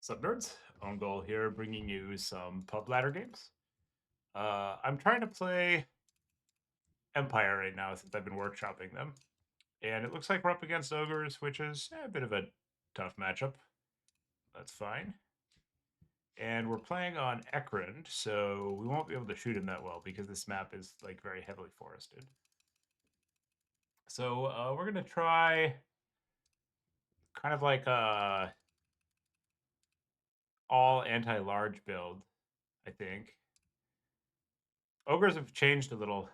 Sup nerds? Own goal here, bringing you some pub ladder games. I'm trying to play Empire right now since I've been workshopping them, and it looks like we're up against Ogres, which is a bit of a tough matchup. That's fine. And we're playing on Ekrund, so we won't be able to shoot him that well because this map is like very heavily forested. So we're gonna try kind of like a all anti-large build, I think. Ogres have changed a little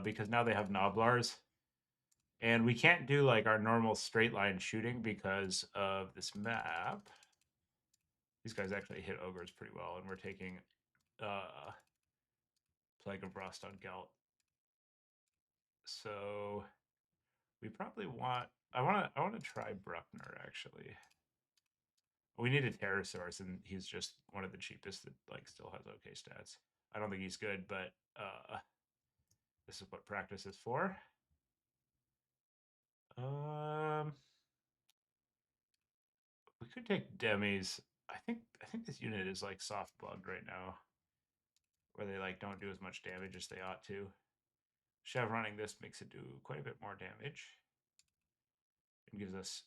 because now they have Noblars. And we can't do like our normal straight line shooting because of this map. These guys actually hit Ogres pretty well, and we're taking Plague of Rust on Gelt. So we probably want I wanna try Bruckner actually. We need a Pterosaurus, and he's just one of the cheapest that like still has okay stats. I don't think he's good, but this is what practice is for. We could take Demis. I think this unit is like soft bugged right now, where they like don't do as much damage as they ought to. Chev running this makes it do quite a bit more damage. It gives us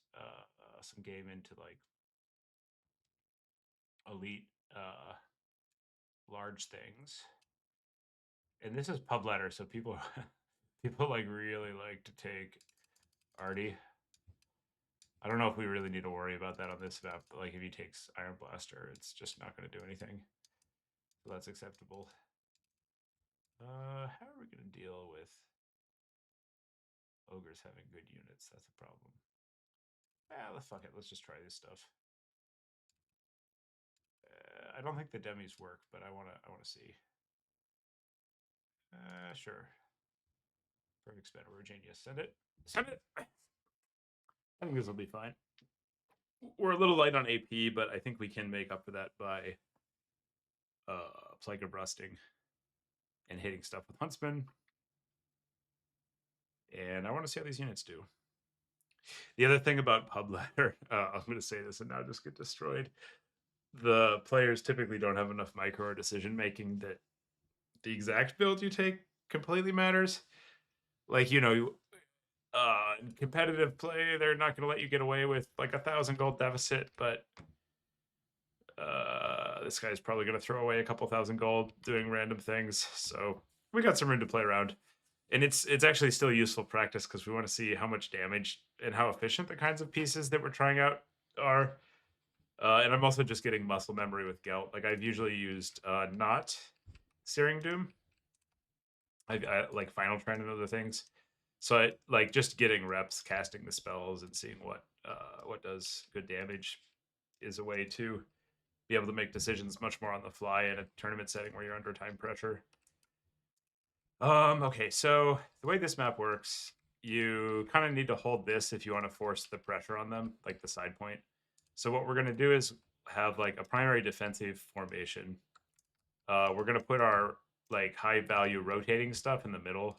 some game into like elite large things. And this is pub ladder, so people people like really like to take Artie. I don't know if we really need to worry about that on this map, but like if he takes Iron Blaster, it's just not going to do anything. So that's acceptable. How are we going to deal with Ogres having good units? That's a problem. Fuck it. Let's just try this stuff. I don't think the demis work, but I wanna see. Sure. Perfect spin over genius. Send it. Send it. I think this will be fine. We're a little light on AP, but I think we can make up for that by Plague of Rusting and hitting stuff with Huntsman. And I want to see how these units do. The other thing about pub ladder, I'm going to say this and now just get destroyed. The players typically don't have enough micro or decision making that the exact build you take completely matters. Like, you know, in competitive play, they're not going to let you get away with like 1,000 gold deficit, but this guy's probably going to throw away a couple thousand gold doing random things. So we got some room to play around. And it's actually still useful practice because we want to see how much damage and how efficient the kinds of pieces that we're trying out are. And I'm also just getting muscle memory with Gelt. Like I've usually used not Searing Doom. I like Final Trend and other things. So I like just getting reps, casting the spells, and seeing what does good damage is a way to be able to make decisions much more on the fly in a tournament setting where you're under time pressure. Okay, so the way this map works, you kind of need to hold this if you want to force the pressure on them, like the side point. So what we're gonna do is have like a primary defensive formation. We're gonna put our like high value rotating stuff in the middle.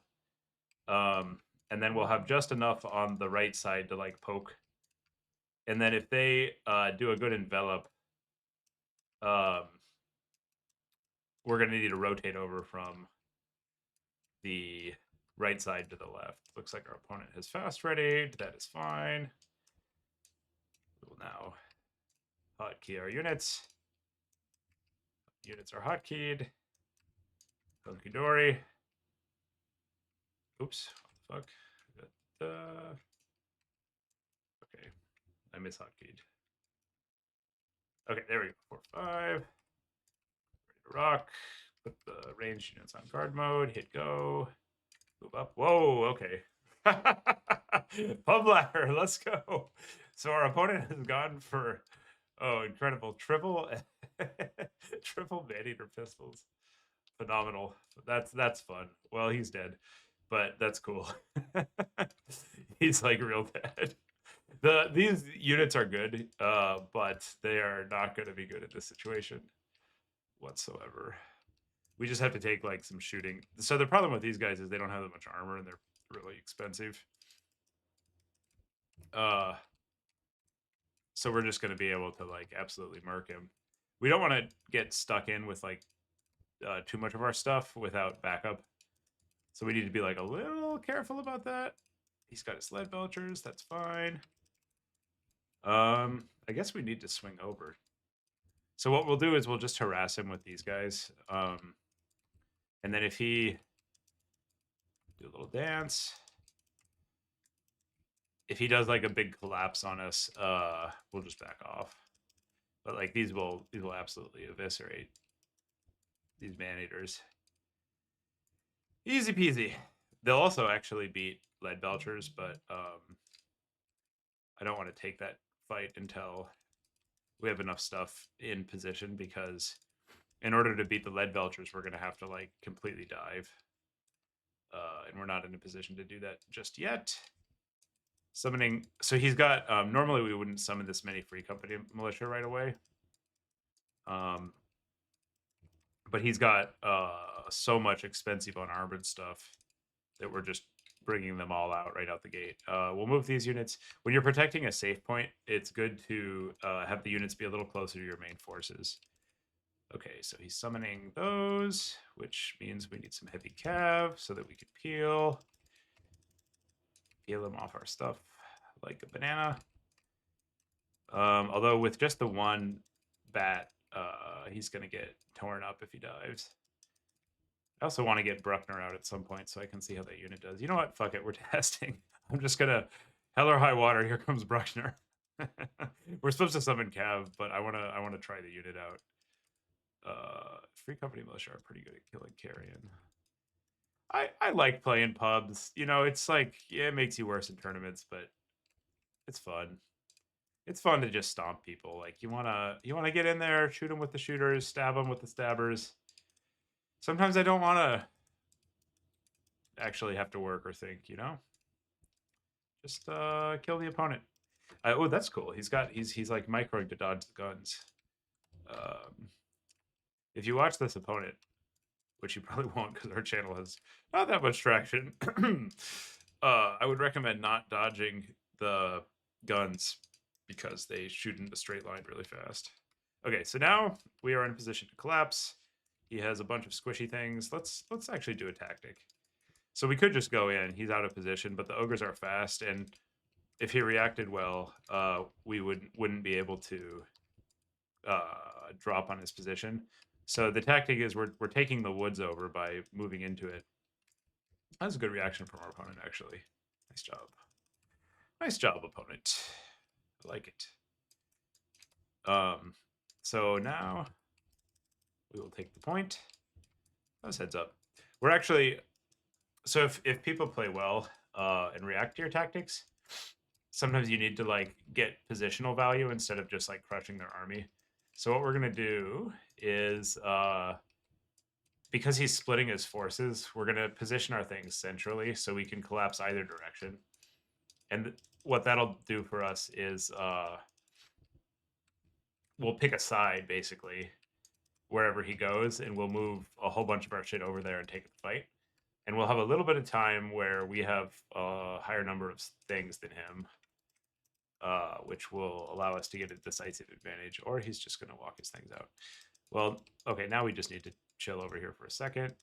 And then we'll have just enough on the right side to like poke. And then if they do a good envelop, um, we're gonna need to rotate over from the right side to the left. Looks like our opponent has fast readied. That is fine. We'll now hotkey our units. Units are hotkeyed. Hunky dory. Oops, what the fuck? Okay, I mishotKeyed. Okay, there we go. 4-5. Ready to rock. Put the ranged units on guard mode. Hit go. Move up. Whoa, okay. Pub ladder, let's go. So our opponent has gone for incredible triple triple man-eater pistols. Phenomenal. That's fun. Well, he's dead, but that's cool. He's like real dead. These units are good, but they are not going to be good in this situation whatsoever. We just have to take like some shooting. So the problem with these guys is they don't have that much armor and they're really expensive. So we're just going to be able to like absolutely murk him. We don't want to get stuck in with like too much of our stuff without backup. So we need to be like a little careful about that. He's got his lead belchers. That's fine. I guess we need to swing over. So what we'll do is we'll just harass him with these guys. And then if he do a little dance, if he does like a big collapse on us, we'll just back off. But like these will absolutely eviscerate these man-eaters. Easy peasy. They'll also actually beat lead belchers, but I don't want to take that fight until we have enough stuff in position, because in order to beat the lead belchers, we're going to have to like completely dive. And we're not in a position to do that just yet. Summoning. So he's got, normally we wouldn't summon this many free company militia right away. But he's got so much expensive unarmored stuff that we're just bringing them all out right out the gate. We'll move these units. When you're protecting a safe point, it's good to have the units be a little closer to your main forces. Okay, so he's summoning those, which means we need some heavy cav so that we can peel them off our stuff like a banana. Although with just the one bat, he's going to get torn up if he dives. I also want to get Bruckner out at some point so I can see how that unit does. You know what? Fuck it. We're testing. I'm just going to... Hell or high water. Here comes Bruckner. We're supposed to summon Cav, but I want to try the unit out. Free company militia are pretty good at killing carrion. I like playing pubs. You know, it's like, yeah, it makes you worse in tournaments, but it's fun. It's fun to just stomp people. Like you wanna get in there, shoot them with the shooters, stab them with the stabbers. Sometimes I don't want to actually have to work or think, you know? Just kill the opponent. Oh, that's cool. He's like microing to dodge the guns. If you watch this opponent, which you probably won't because our channel has not that much traction, I would recommend not dodging the guns because they shoot in a straight line really fast. Okay, so now we are in a position to collapse. He has a bunch of squishy things. Let's actually do a tactic. So we could just go in. He's out of position, but the ogres are fast, and if he reacted well, we wouldn't be able to drop on his position. So the tactic is we're taking the woods over by moving into it. That's a good reaction from our opponent, actually. Nice job. Nice job, opponent. I like it. So now we will take the point. Those heads up. We're actually... So if people play well and react to your tactics, sometimes you need to like get positional value instead of just like crushing their army. So what we're gonna do is because he's splitting his forces, we're gonna position our things centrally so we can collapse either direction. And what that'll do for us is we'll pick a side basically wherever he goes, and we'll move a whole bunch of our shit over there and take the fight. And we'll have a little bit of time where we have a higher number of things than him, which will allow us to get a decisive advantage, or he's just going to walk his things out. Well, okay, now we just need to chill over here for a second,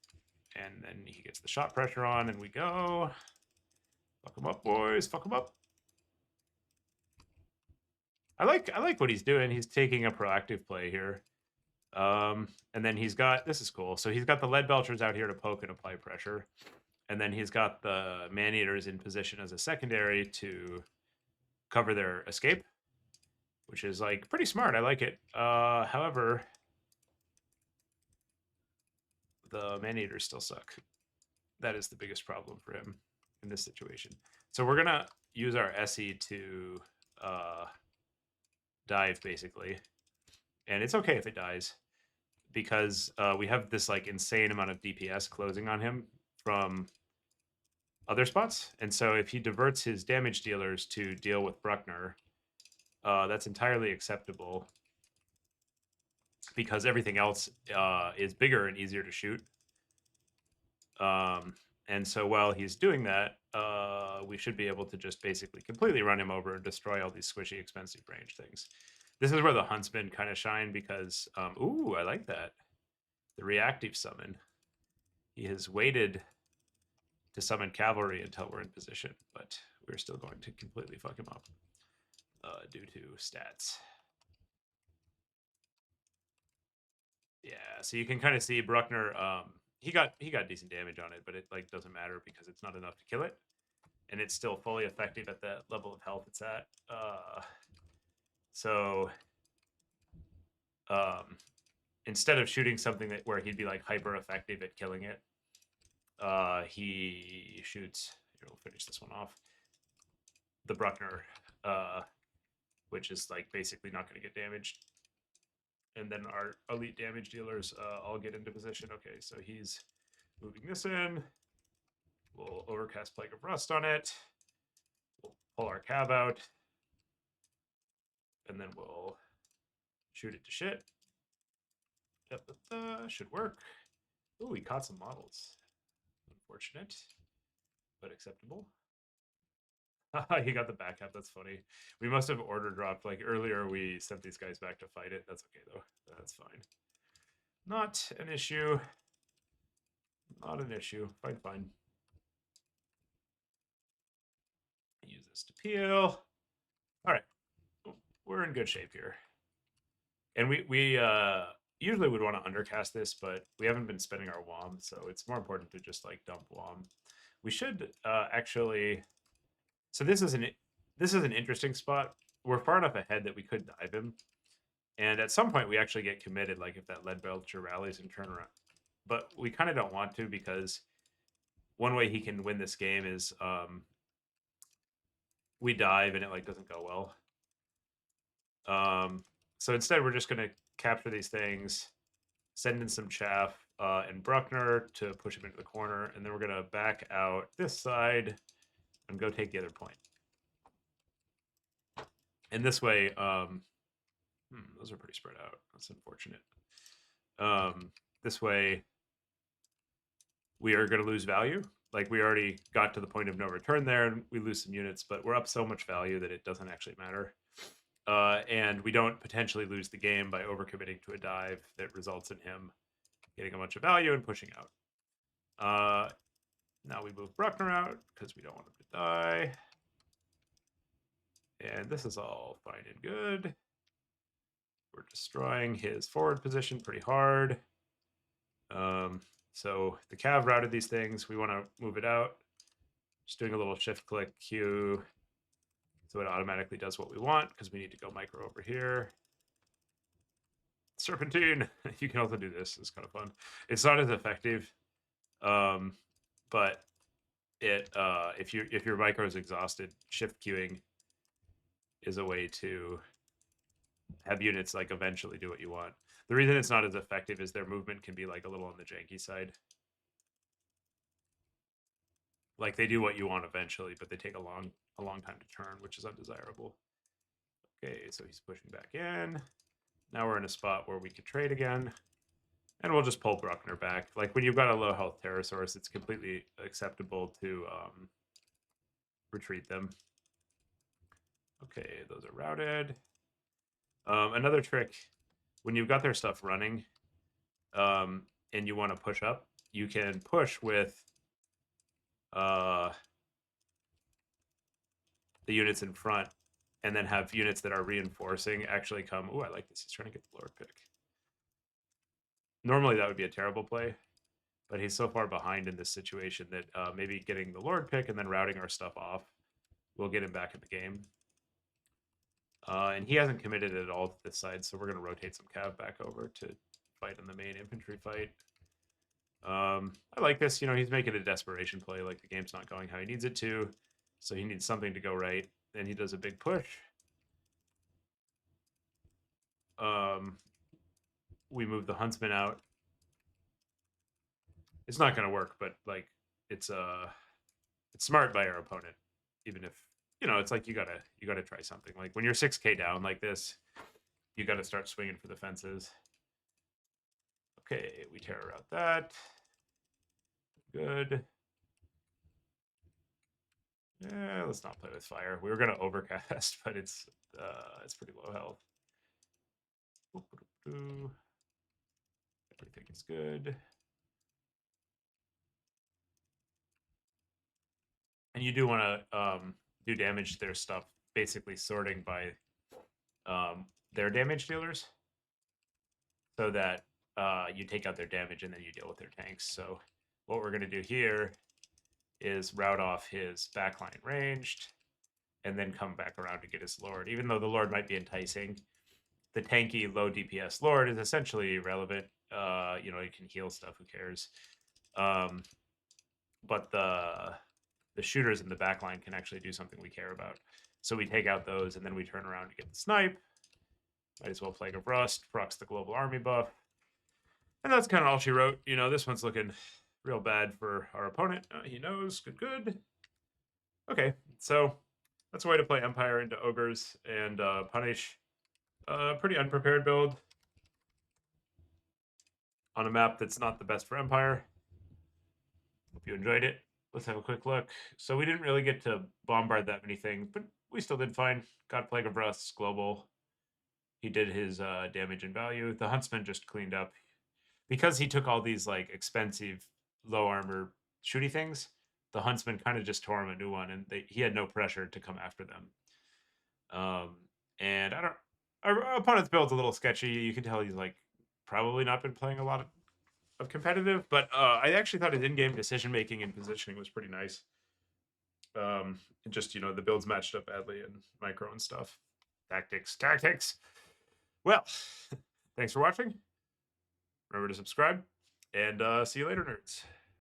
and then he gets the shot pressure on, and we go. Fuck him up, boys. Fuck him up. I like what he's doing. He's taking a proactive play here. And then he's got, this is cool. So he's got the lead belchers out here to poke and apply pressure. And then he's got the man-eaters in position as a secondary to cover their escape, which is like pretty smart. I like it. However, the man-eaters still suck. That is the biggest problem for him in this situation. So we're gonna use our SE to dive basically. And it's okay if it dies, because we have this like insane amount of DPS closing on him from other spots. And so if he diverts his damage dealers to deal with Bruckner, that's entirely acceptable because everything else is bigger and easier to shoot. And And so while he's doing that, we should be able to just basically completely run him over and destroy all these squishy, expensive range things. This is where the huntsman kind of shine because, ooh, I like that. The reactive summon. He has waited to summon cavalry until we're in position, but we're still going to completely fuck him up due to stats. Yeah, so you can kind of see Bruckner. He got decent damage on it, but it like doesn't matter because it's not enough to kill it, and it's still fully effective at the level of health it's at. So instead of shooting something that where he'd be like hyper effective at killing it, he shoots. Here, we'll finish this one off. The Bruckner, which is like basically not going to get damaged. And then our elite damage dealers all get into position. Okay, so he's moving this in. We'll overcast Plague of Rust on it. We'll pull our cab out. And then we'll shoot it to shit. Should work. Oh, we caught some models. Unfortunate, but acceptable. He got the back half. That's funny. We must have order dropped. Like earlier, we sent these guys back to fight it. That's okay, though. That's fine. Not an issue. Not an issue. Fine, fine. Use this to peel. All right. We're in good shape here. And we usually would want to undercast this, but we haven't been spending our WOM, so it's more important to just like dump WOM. We should actually. So this is an interesting spot. We're far enough ahead that we could dive him, and at some point we actually get committed. Like if that lead belcher rallies and turn around, but we kind of don't want to because one way he can win this game is we dive and it like doesn't go well. So instead we're just going to capture these things, send in some chaff and Bruckner to push him into the corner, and then we're going to back out this side and go take the other point. And this way, those are pretty spread out. That's unfortunate. This way, we are going to lose value. Like we already got to the point of no return there, and we lose some units, but we're up so much value that it doesn't actually matter. And we don't potentially lose the game by overcommitting to a dive that results in him getting a bunch of value and pushing out. Now we move Bruckner out because we don't want him to die. And this is all fine and good. We're destroying his forward position pretty hard. So the cav routed these things. We want to move it out. Just doing a little shift click Q. So it automatically does what we want because we need to go micro over here. Serpentine. You can also do this. It's kind of fun. It's not as effective, but it if your micro is exhausted, shift queuing is a way to have units like eventually do what you want. The reason it's not as effective is their movement can be like a little on the janky side. Like they do what you want eventually, but they take a long time to turn, which is undesirable. Okay, so he's pushing back in. Now we're in a spot where we could trade again. And we'll just pull Bruckner back. Like when you've got a low health Pterosaurus, it's completely acceptable to retreat them. Okay, those are routed. Another trick, when you've got their stuff running and you want to push up, you can push with the units in front and then have units that are reinforcing actually come. Oh, I like this. He's trying to get the Lord pick. Normally that would be a terrible play, but he's so far behind in this situation that maybe getting the Lord pick and then routing our stuff off will get him back in the game. And he hasn't committed at all to this side, so we're going to rotate some cav back over to fight in the main infantry fight. I like this. You know, he's making a desperation play, like the game's not going how he needs it to, so he needs something to go right. Then he does a big push. We move the huntsman out. It's not going to work, but like it's smart by our opponent, even if it's like you gotta try something. Like when you're 6k down like this, you got to start swinging for the fences. Okay, we terror out that. Good. Yeah, let's not play with fire. We were gonna overcast, but it's pretty low health. Everything is good. And you do want to do damage to their stuff, basically sorting by their damage dealers, so that you take out their damage and then you deal with their tanks. So what we're going to do here is route off his backline ranged, and then come back around to get his lord. Even though the lord might be enticing, the tanky low DPS lord is essentially irrelevant. You know, you can heal stuff. Who cares? But the shooters in the backline can actually do something we care about. So we take out those, and then we turn around to get the snipe. Might as well Plague of Rust, procs the global army buff. And that's kind of all she wrote. You know, this one's looking real bad for our opponent. He knows. Good, good. Okay, so that's a way to play Empire into Ogres and punish a pretty unprepared build on a map that's not the best for Empire. Hope you enjoyed it. Let's have a quick look. So we didn't really get to bombard that many things, but we still did fine. Got Plague of Rust, global. He did his damage and value. The huntsman just cleaned up. Because he took all these like expensive low armor shooty things, the huntsman kind of just tore him a new one, and he had no pressure to come after them. And I don't. Our opponent's build's a little sketchy. You can tell he's like probably not been playing a lot of competitive, but I actually thought his in-game decision making and positioning was pretty nice. Just, you know, the builds matched up badly and micro and stuff. Tactics. Well, thanks for watching. Remember to subscribe, and see you later, nerds.